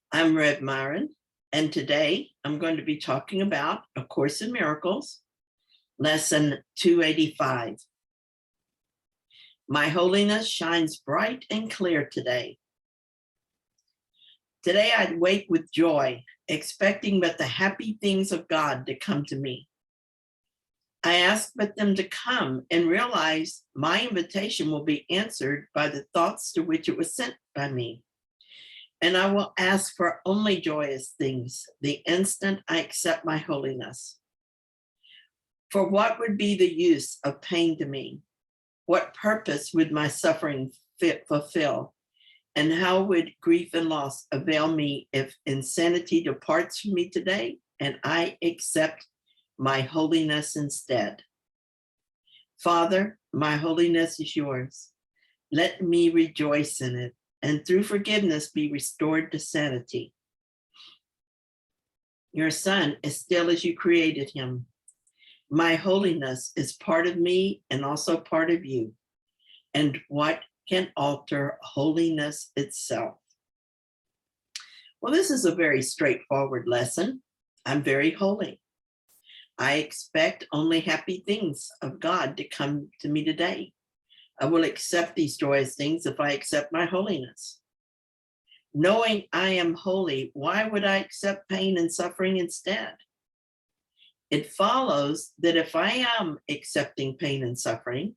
I'm Rev Myron, and today I'm going to be talking about A Course in Miracles, Lesson 285. My holiness shines bright and clear today. Today I wake with joy, expecting but the happy things of God to come to me. I ask but them to come and realize my invitation will be answered by the thoughts to which it was sent by me. And I will ask for only joyous things the instant I accept my holiness. For what would be the use of pain to me? What purpose would my suffering fulfill? And how would grief and loss avail me if insanity departs from me today and I accept my holiness instead? Father, my holiness is yours. Let me rejoice in it, and through forgiveness be restored to sanity. Your Son is still as you created him. My holiness is part of me and also part of you. And what can alter holiness itself? Well, this is a very straightforward lesson. I'm very holy. I expect only happy things of God to come to me today. I will accept these joyous things if I accept my holiness. Knowing I am holy, why would I accept pain and suffering instead? It follows that if I am accepting pain and suffering,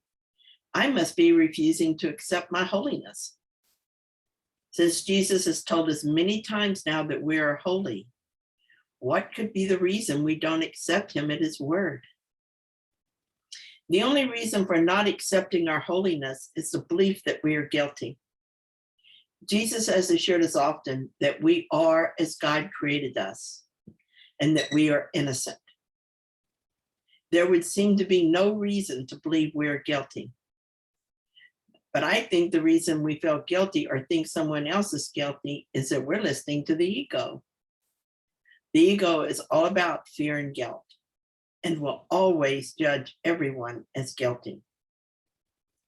I must be refusing to accept my holiness. Since Jesus has told us many times now that we are holy, what could be the reason we don't accept him at his word? The only reason for not accepting our holiness is the belief that we are guilty. Jesus has assured us often that we are as God created us and that we are innocent. There would seem to be no reason to believe we are guilty. But I think the reason we feel guilty or think someone else is guilty is that we're listening to the ego. The ego is all about fear and guilt, and will always judge everyone as guilty.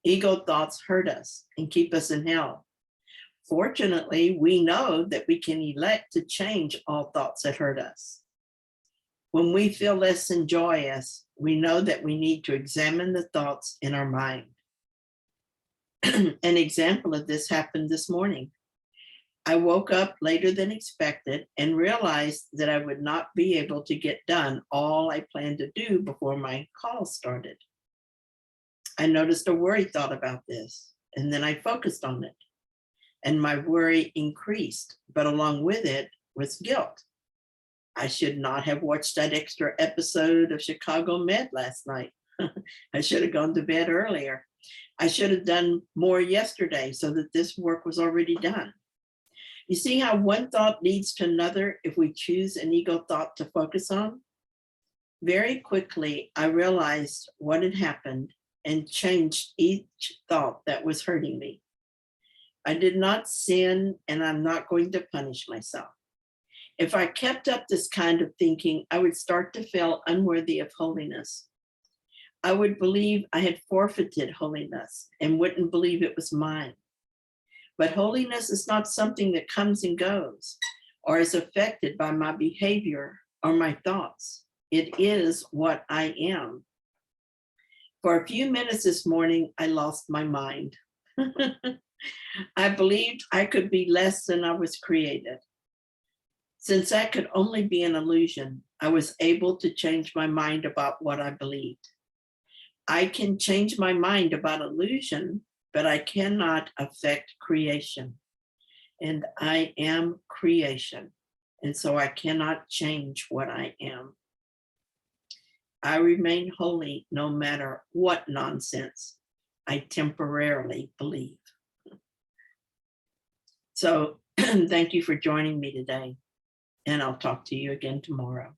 Ego thoughts hurt us and keep us in hell. Fortunately, we know that we can elect to change all thoughts that hurt us. When we feel less than joyous, we know that we need to examine the thoughts in our mind. An example of this happened this morning. I woke up later than expected and realized that I would not be able to get done all I planned to do before my call started. I noticed a worry thought about this, and then I focused on it. And my worry increased, but along with it was guilt. I should not have watched that extra episode of Chicago Med last night. I should have gone to bed earlier. I should have done more yesterday so that this work was already done. You see how one thought leads to another if we choose an ego thought to focus on? Very quickly, I realized what had happened and changed each thought that was hurting me. I did not sin, and I'm not going to punish myself. If I kept up this kind of thinking, I would start to feel unworthy of holiness. I would believe I had forfeited holiness and wouldn't believe it was mine. But holiness is not something that comes and goes or is affected by my behavior or my thoughts. It is what I am. For a few minutes this morning, I lost my mind. I believed I could be less than I was created. Since that could only be an illusion, I was able to change my mind about what I believed. I can change my mind about illusion, but I cannot affect creation. And I am creation. And so I cannot change what I am. I remain holy no matter what nonsense I temporarily believe. So thank you for joining me today. And I'll talk to you again tomorrow.